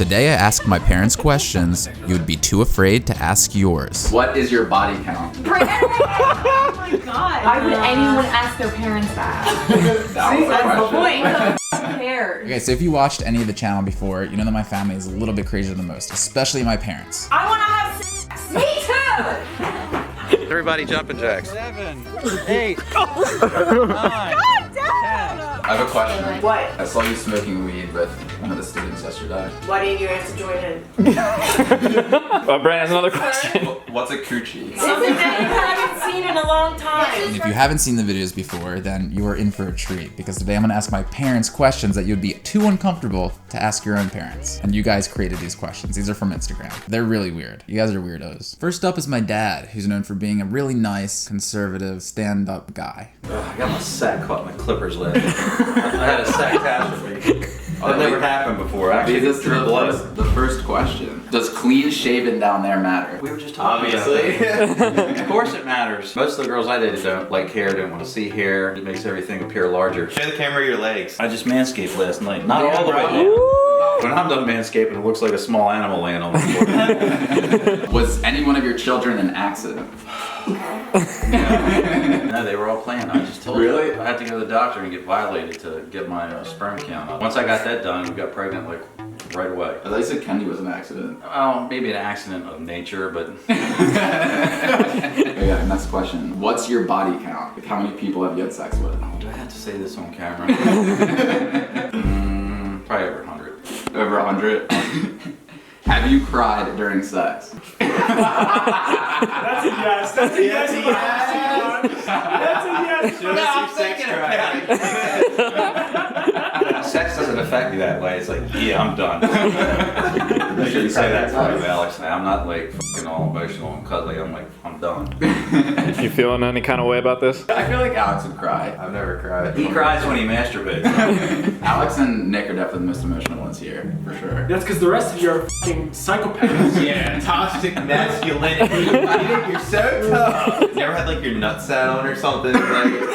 Today I asked my parents questions you would be too afraid to ask yours. What is your body count? Oh my god. Why would anyone ask their parents that? That's the point. Who cares? Okay, so if you watched any of the channel before, you know that my family is a little bit crazier than most, especially my parents. I want to have sex. Me too. Everybody jumping jacks. 7, 8, 9. God damn. I have a question. What? I saw you smoking weed with one of the students yesterday. Why didn't you ask to join in? Brandon has another question. What's a coochie? Something that you haven't seen in a long time. And if you haven't seen the videos before, then you are in for a treat, because today I'm gonna ask my parents questions that you'd be too uncomfortable to ask your own parents. And you guys created these questions. These are from Instagram. They're really weird. You guys are weirdos. First up is my dad, who's known for being a really nice, conservative, stand-up guy. I got my sack caught in my clippers last week. I had a sack catastrophe. That never happened before. Actually, This is the first question. Does clean shaven down there matter? We were just talking Obviously. about that. Of course it matters. Most of the girls I dated don't like hair, don't want to see hair. It makes everything appear larger. Show the camera your legs. I just manscaped last night. Not all the way down. When I'm done manscaping, it looks like a small animal laying on the floor. Was any one of your children an accident? No, they were all playing. I just told Really? you. I had to go to the doctor and get violated to get my sperm count up. Once I got that done, we got pregnant like right away. I thought you said Kenny was an accident. Well, maybe an accident of nature, but Okay, next question. What's your body count? Like, how many people have you had sex with? do I have to say this on camera? Probably over 100. Over 100? Have you cried during sex? That's a yes. That's a yes. That's a yes. Sex doesn't affect me that way. It's like, yeah, I'm done. I shouldn't say that part of Alex. I'm not like fucking all emotional and cuddly. I'm like, I'm done. You feeling any kind of way about this? I feel like Alex would cry. I've never cried. He cries when he masturbates. Alex and Nick are definitely the most emotional ones here, for sure. That's because the rest of you are fucking psychopaths. Yeah, toxic masculinity. You're so tough. You ever had like your nut sat on or something? Like,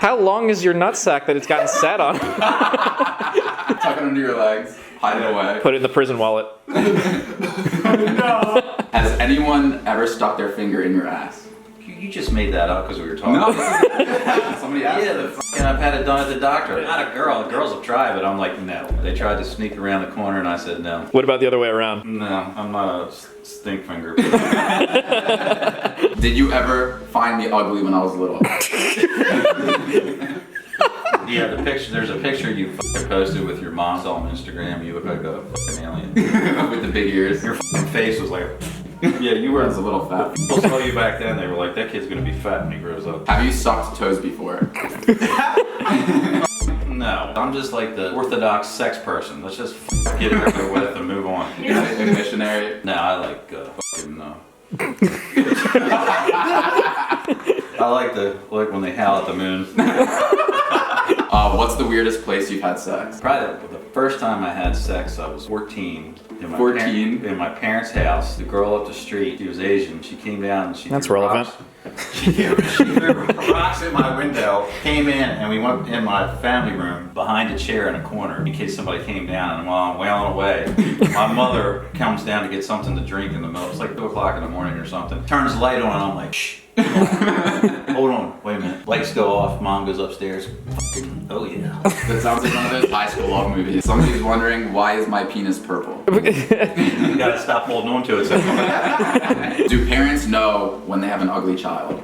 How long is your nutsack that it's gotten sat on? Tuck it under your legs, hide it away. Put it in the prison wallet. No. Has anyone ever stuck their finger in your ass? You just made that up because we were talking. No. Somebody asked. Yeah, I've had it done at the doctor. Not a girl. The girls have tried, but I'm like, no. They tried to sneak around the corner, and I said no. What about the other way around? No, I'm not a stink finger. Did you ever find me ugly when I was little? Yeah, the picture. There's a picture you fucking posted with your mom's on Instagram. You look like a fucking alien. With the big ears? Your fucking face was like. Yeah, you were. I was a little fat. People saw you back then. They were like, that kid's gonna be fat when he grows up. Have you sucked toes before? No, I'm just like the orthodox sex person. Let's just get it over with and move on. A missionary? No, I like fucking I like when they howl at the moon. What's the weirdest place you've had sex? Probably the first time I had sex, I was 14. In my 14? In my parents' house. The girl up the street, she was Asian. She came down and she That's threw relevant. rocks. She threw rocks in my window, came in, and we went in my family room behind a chair in a corner in case somebody came down. And while I'm wailing away, my mother comes down to get something to drink in the middle. It's like 2 o'clock in the morning or something. Turns the light on and I'm like, shh. Hold on, wait a minute. Lights go off, mom goes upstairs. Fucking, oh yeah. That sounds like one of those high school love movies. Somebody's wondering, why is my penis purple? You gotta stop holding on to it. Do parents know when they have an ugly child?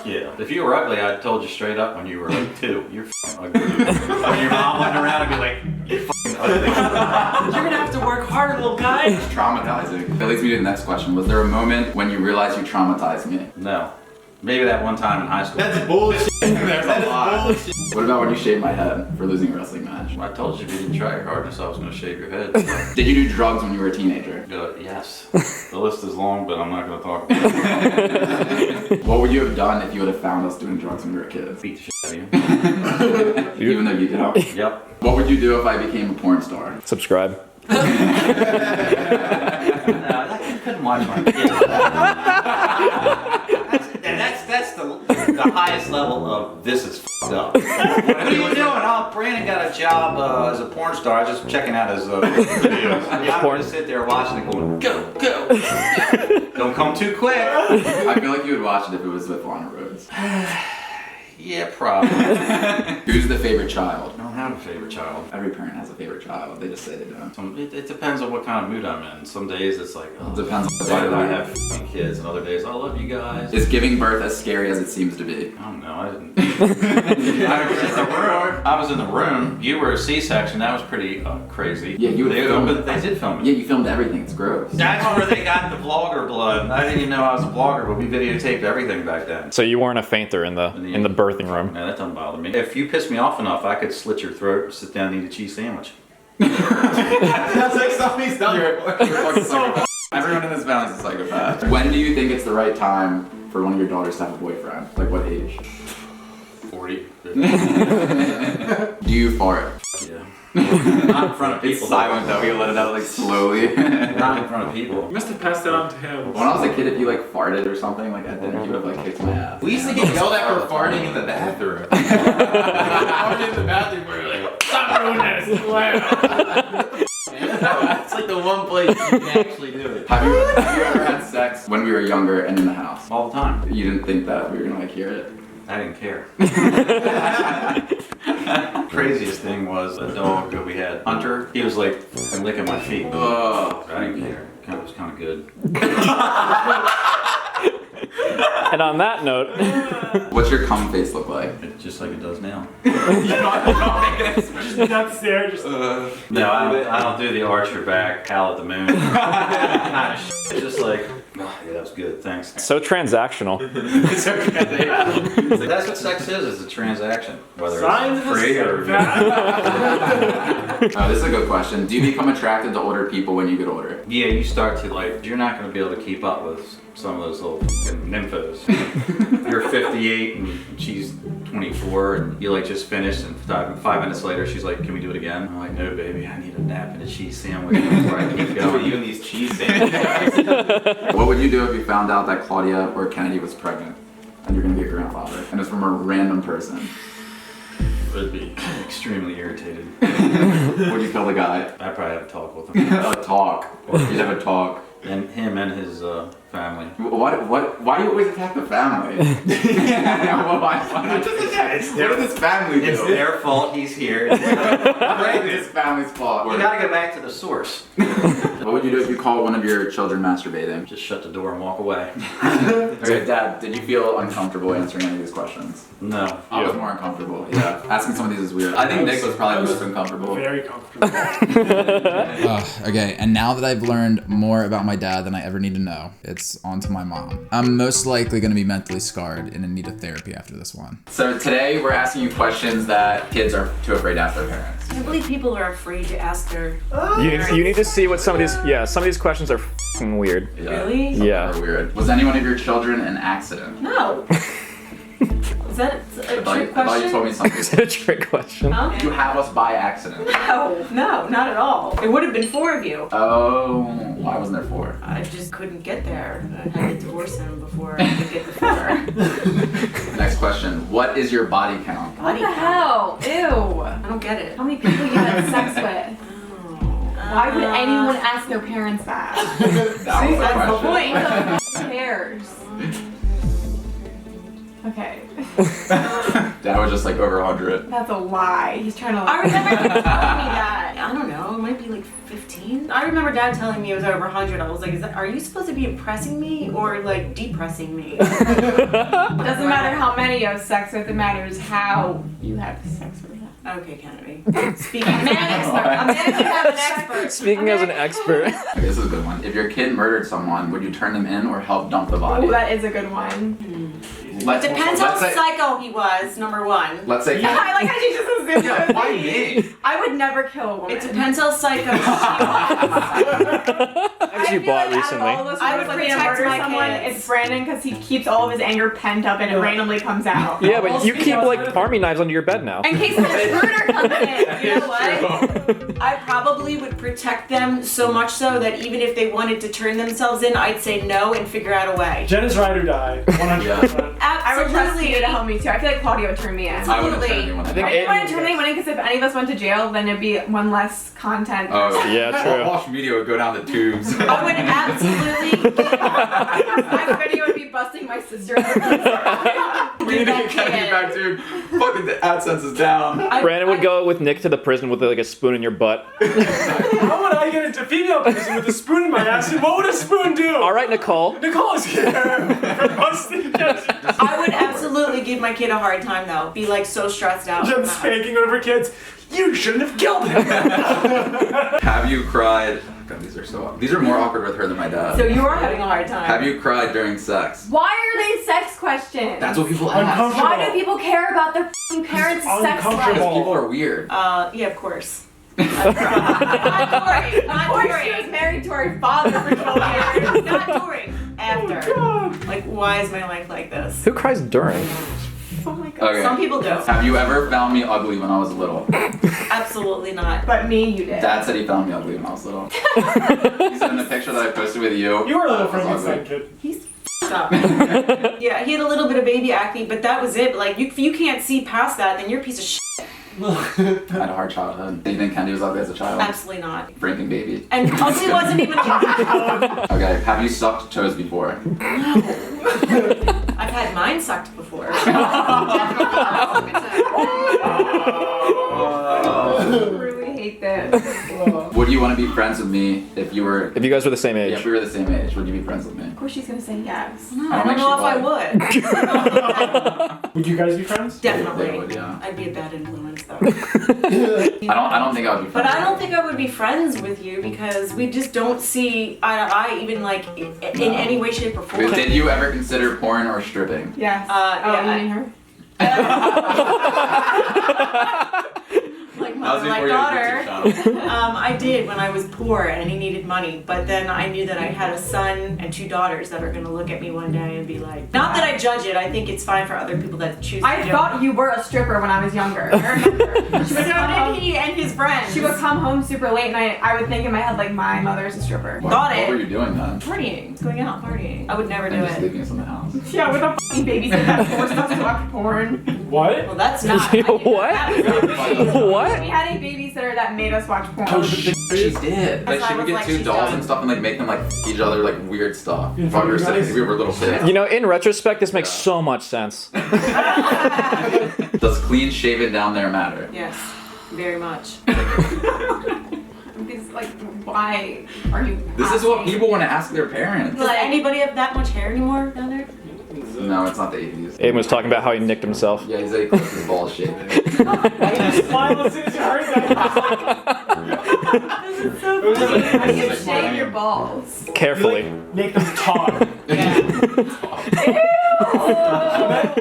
Yeah. If you were ugly, I told you straight up when you were like 2. You're f***ing ugly. When your mom went around and be like, you're f***ing ugly. You're gonna have to work harder, little guy. It's traumatizing. That leads me to the next question. Was there a moment when you realized you traumatized me? No. Maybe that one time in high school. that's bullshit. That is bullshit. What about when you shaved my head for losing a wrestling match? I told you if you didn't try your hardest, I was going to shave your head. Did you do drugs when you were a teenager? Yes. The list is long, but I'm not going to talk about it. What would you have done if you would have found us doing drugs when we were kids? Beat the shit out of Even though you could help. you. Yep. What would you do if I became a porn star? Subscribe. No, that kid couldn't watch my kid. That's the the highest level of this is f***ed up. What are you doing? Oh, Brandon got a job as a porn star. I was just checking out his videos. I'm going to sit there watching it going, go, go. Don't come too quick. I feel like you would watch it if it was with Lana Rhodes. Yeah, probably. Who's the favorite child? I don't have a favorite child. Every parent has a favorite child. They just say they don't. It depends on what kind of mood I'm in. Some days it's like, oh, Depends on the why did I day. have f***ing kids? And other days, I love you guys. Is giving birth as scary as it seems to be? I don't know. I didn't. I was in the room. You were a C-section. That was pretty crazy. Yeah, you would film it. They did film it. Yeah, you filmed everything. It's gross. That's where they got the vlogger blood. I didn't even know I was a vlogger, but we videotaped everything back then. So you weren't a fainter in the birthing room. No, that doesn't bother me. If you piss me off enough, I could slit your throat, sit down, and eat a cheese sandwich. That's like something he's done. You're a fucking psychopath. Everyone in this family is a psychopath. When do you think it's the right time for one of your daughters to have a boyfriend? Like what age? 40. Do you fart? Yeah. Not in front of It's people. silent though. You let it out like slowly. Not in front of people. You must have passed it on to him. When I was a kid, if you like farted or something like at dinner, you would have like kicked my ass. We used to get yelled at for farting in the bathroom. Farting in the bathroom where you're like, stop doing this. It's like the one place you can actually do it. Have you ever had sex when we were younger and in the house? All the time. You didn't think that we were gonna like hear it? I didn't care. Craziest thing was a dog that we had, Hunter. He was like licking my feet. Oh. I didn't care. It was kind of good. And on that note, What's your cum face look like? It's just like it does now. Just nuts there, just. No, I don't do the arch your back, howl at the moon. It's just like, oh, yeah, that was good, thanks. so transactional. That's what sex is a transaction. Whether Signs it's of a free or... This is a good question. Do you become attracted to older people when you get older? Yeah, you start to like, you're not going to be able to keep up with some of those little f***ing nymphos. You're 58 and she's 24 and you like just finished and 5 minutes later she's like, can we do it again? I'm like, no baby, I need a nap and a cheese sandwich before I keep For going. you and these cheese sandwiches. What would you do if you found out that Claudia or Kennedy was pregnant and you're gonna be a grandfather and it's from a random person? Would be extremely irritated. Would you kill the guy? I'd probably have a talk with him. A talk. You'd have a talk. And him and his family. Why do you always attack the family? Why just what did this family do? It's their fault he's here. It's this family's fault. You gotta go back to the source. What would you do if you caught one of your children masturbating? Just shut the door and walk away. Okay, Dad, did you feel uncomfortable answering any of these questions? No. I was more uncomfortable, yeah. Asking some of these is weird. I think Nick was probably the most uncomfortable. Very comfortable. Okay, and now that I've learned more about my dad than I ever need to know, it's on to my mom. I'm most likely going to be mentally scarred and in need of therapy after this one. So today we're asking you questions that kids are too afraid to ask their parents. I believe people are afraid to ask their. You need to see what some of these questions are f***ing weird. Yeah. Really? Yeah. They're weird. Was any one of your children an accident? No. Is that a trick I thought you question? told me something. Is it a trick question? Huh? Did you have us by accident? No, not at all. It would have been 4 of you. Oh, why wasn't there 4? I just couldn't get there. I had to divorce him before I could get the 4. Next question. What is your body count? What the hell? Ew. I don't get it. How many people you had sex with? Why would anyone ask their parents that? That was the That's the question. point. Who cares? Okay. That was just like over 100. That's a lie. He's trying to. I remember him telling me that. I don't know. It might be like 15. I remember Dad telling me it was over 100. I was like, are you supposed to be impressing me or like depressing me? Doesn't matter how many you have sex with. It matters how you have sex with them. Okay, Kennedy. Speaking as an expert. I'm going to have an expert. Speaking as an expert. Okay, this is a good one. If your kid murdered someone, would you turn them in or help dump the body? Oh, that is a good one. Depends how psycho he was, number 1. Let's say Yeah, I like how she just assumed it was Why me. me? I would never kill a woman. It depends how psycho she was. cars you bought Out of recently. all of us, I who would was looking to protect murder my someone, kids. it's Brandon because he keeps all of his anger pent up and it randomly comes out. Yeah, but you keep like army knives under your bed now. In case an intruder comes in. You know what? I probably would protect them so much so that even if they wanted to turn themselves in, I'd say no and figure out a way. Jen is ride or die. 100%. I would trust Absolutely. you to help me too. I feel like Claudia would turn me in. I wouldn't turn Absolutely. anyone in. think I didn't want to turn anyone in because if any of us went to jail, then it'd be one less content. Oh, Yeah, true. Walsh media would go down the tubes. I would absolutely. My video would be busting my sister. We need to get Kennedy back, dude. Fucking the AdSense is down. Brandon would go with Nick to the prison with like a spoon in your butt. How would I get into female prison with a spoon in my ass? And what would a spoon do? All right, Nicole. Nicole's here for busting Jen. I would absolutely give my kid a hard time though. Be like so stressed out. Jen spanking over kids. You shouldn't have killed him. Have you cried? God, these are more awkward with her than my dad. So you are having a hard time. Have you cried during sex? Why are they sex questions? That's what people ask. Uncomfortable. Why do people care about their f***ing parents' sex life? uncomfortable. Because people are weird. Yeah, of course. Not Cory. Not Of course, she was Cory. married to her father for 12 years. Not Cory. After. Like, why is my life like this? Who cries during? Oh my god. Okay. Some people do. Have you ever found me ugly when I was little? Absolutely not. But me, you did. Dad said he found me ugly when I was little. He said in the picture that I posted with you. You were a little I was Frankenstein ugly. kid. He's up. Yeah, he had a little bit of baby acne, but that was it. Like, if you can't see past that, then you're a piece of shit. I had a hard childhood. Do you think Kennedy was ugly as a child? Absolutely not. Franken baby. And ugly wasn't even Okay, have you sucked toes before? I've had mine sucked before. I really hate this. Would you want to be friends with me if you were... If you guys were the same age. If we were the same age, would you be friends with me? Of course she's gonna say yes. I don't know if I would. Would you guys be friends? Definitely. They would, yeah. I'd be a bad influence though. I don't think I would be friends But I don't with think I would be friends with you because we just don't see eye to eye, even like in any way, shape, or you. form. Did you ever consider porn or stripping? Yes. Yeah, you mean her? Like That was mother, like before you had a daughter. YouTube channel. I did when I was poor and he needed money, but then I knew that I had a son and 2 daughters that are gonna look at me one day and be like, not that I judge it, I think it's fine for other people that choose to I do thought it. you were a stripper when I was younger. I remember. So did he and his friends. She would come home super late and I would think in my head like my mother's a stripper. Got What it. were you doing then? Partying, going out partying. I would never do And just it. leaving us in the house. Yeah, with a f***ing babysitter that forced us to watch porn. What? Well, that's not. I did not- What? that was not- What? We had a babysitter that made us watch porn. Oh, she did. Like, That's she why I would was get like, 2 she's dolls done. and stuff and like make them like each other like weird stuff. In While we were front of you sitting, guys? we were little kids. You know, in retrospect, this makes so much sense. Does clean shaven down there matter? Yes, very much. Because, like, why are you This is what asking? people want to ask their parents. Does anybody have that much hair anymore down there? No, it's not the 80s. Aiden was talking about how he nicked himself. Yeah, he's like his balls shaved. I just smiled as soon as you heard that. How do you Like, shave your balls? Carefully. Make them taut.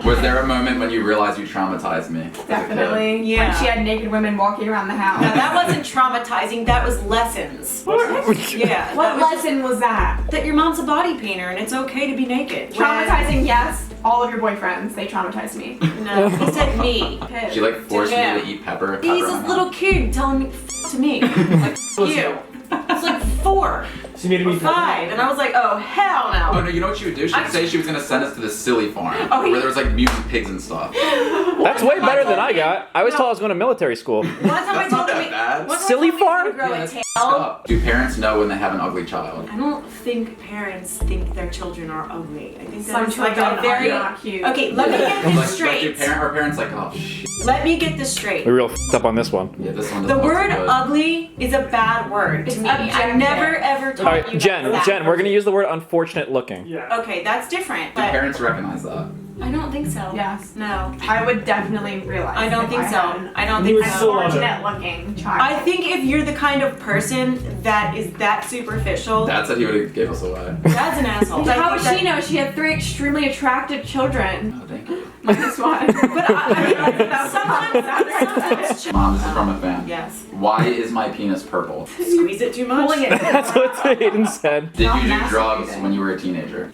Was there a moment when you realized you traumatized me? Definitely. Yeah. When she had naked women walking around the house. Now that wasn't traumatizing, that was lessons. Yeah. What that was lesson was that? that your mom's a body painter and it's okay to be naked. Traumatizing, yes. All of your boyfriends, they traumatized me. No, he said me. She like forced me him. to eat pepper. He's pepper on this my little mouth. kid telling me to me. Like, you. It's like 4 She made or me 5. And I was like, oh, hell Oh no. no, you know what she would do? She would say she was gonna send us to the silly farm Oh, where there was like mutant pigs and stuff. That's way better than I got. I was told I was going to military school. One time I That's told not him that bad. one time Silly I told him farm? he was gonna grow Yeah, a that's tail. Stop. Do parents know when they have an ugly child? I don't think parents think their children are ugly. I think Some that's like children a very are not cute. Okay, let me get this Like, straight. our parents like, oh shit. Let me get this straight. We real f***ed up on this one. Yeah, this one The doesn't look word too good. ugly is a bad word to It's me. I've objective. never ever told All right, you Jen, that. we're going to use the word unfortunate looking. Yeah. Okay, that's different. Do But parents recognize that? I don't think so. Yes. No. I would definitely realize. I don't if think so. had I don't You think would so. still love it. Unfortunate looking child. I think if you're the kind of person that is that superficial, Dad said he would have gave us away. that's an asshole. How would I think she know? She had 3 extremely attractive children. Oh, thank you. Minus one. But I mean, sometimes Mom, this is from a fan. Yes. Why is my penis purple? Squeeze it too much? Pulling it. That's what Hayden said. Did Not you do masturbating. drugs when you were a teenager?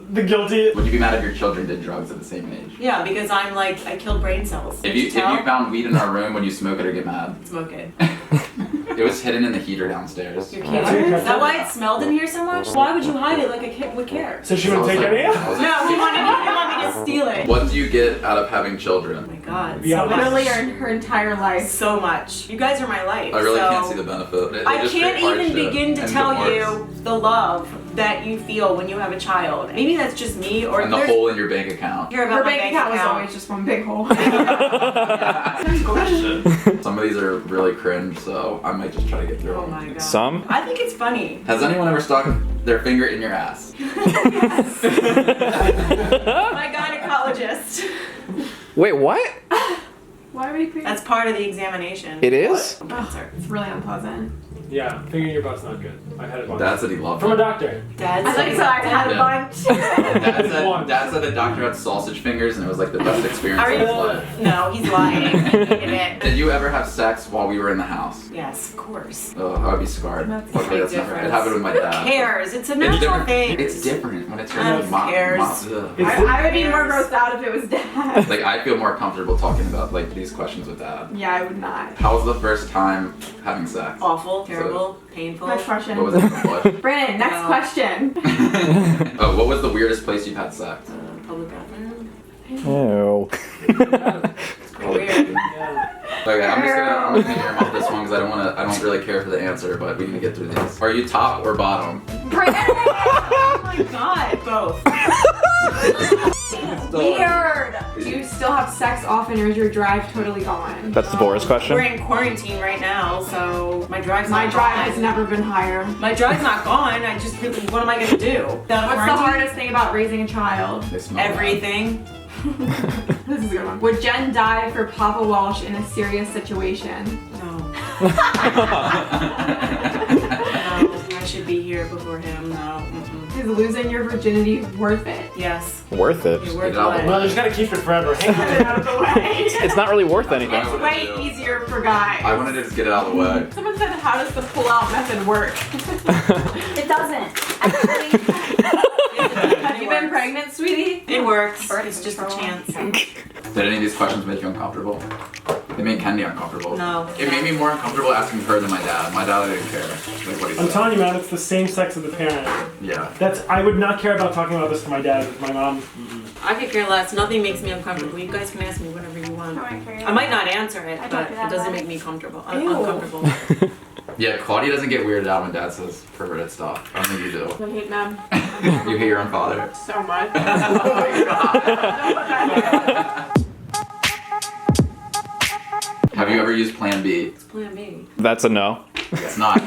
The guilty. Would you be mad if your children did drugs at the same age? Yeah, because I'm like, I killed brain cells. If you found weed in our room, would you smoke it or get mad? Smoke it. It was hidden in the heater downstairs. You're kidding. Is that why it smelled in here so much? Why would you hide it like a kid would care? So she wouldn't take any? No, he wanted me to steal it. What do you get out of having children? Oh my god. Yeah. So much. Literally her entire life. So much. You guys are my life. I really so can't see the benefit. They I just can't create even hardship begin to and tell divorce. you the love that you feel when you have a child. Maybe that's just me, or And the there's- hole in your bank account. Hear about Her my bank account was always just one big hole. Question. Some of these are really cringe, so I might just try to get through Oh them. my god. Some? I think it's funny. Has anyone ever stuck their finger in your ass? My gynecologist. Wait, what? Why are we creepy? That's part of the examination. It is? Cancer. It's really unpleasant. Yeah, finger in your butt's not good. I've had a bunch. Dad said he loved From a it. doctor. Dad I think so. I've had a Yeah. bunch. Dad said the doctor had sausage fingers and it was like the best experience Are of you? his life. No, he's lying. He hated it. Did you ever have sex while we were in the house? Yes, of course. Oh, I would be scarred. That's a Luckily, big that's never. It difference. happened with my Who dad. cares? It's a It's natural different. thing. It's different when it's your Who cares? It's- I would be more grossed out if it was dad. Like I feel more comfortable talking about like these questions with dad. Yeah, I would not. How was the first time having sex? Awful, terrible, painful. Next question. What was it? What? Brandon, next No. question. Oh, what was the weirdest place you've had sex? Public bathroom. Ew. It's pretty weird. Okay, I'm gonna hear him off this one because I don't really care for the answer, but we need to get through these. Are you top or bottom? Brandon! Oh my god, both. Weird. Do you still have sex often, or is your drive totally gone? That's Devorah's We're question. in quarantine right now, so my drive's My not drive gone. has never been higher. My drive's not gone. I just really, what am I gonna do? What's the hardest thing about raising a child? They smell bad. Everything. This is a good one. Would Jen die for Papa Walsh in a serious situation? No. No, I should be here before him. No. Mm-mm. Is losing your virginity worth it? Yes. Worth it. You're worth Get out of the it. Well, you just gotta keep it forever. Hang on. Get out of the way. It's not really worth anything. It's way easier for guys. I wanted to just get it out of the way. Someone said, how does the pull-out method work? It doesn't. Actually. Have you been pregnant, sweetie? It works. It's just a chance. Did any of these questions make you uncomfortable? They made Candy uncomfortable. No. It made me more uncomfortable asking her than my dad. My dad, I didn't care. Like what he I'm said. telling you, man, it's the same sex of the parent. Yeah. I would not care about talking about this to my dad, with my mom. I could care less. Nothing makes me uncomfortable. You guys can ask me whatever you want. I might not answer it, I but talked to it that doesn't last. make me comfortable. Ew. Uncomfortable. Yeah, Claudia doesn't get weirded out when dad says perverted stuff. I don't think you do. I hate them You hate your own father. so much. Have you ever used Plan B? It's Plan B. That's a no. It's not.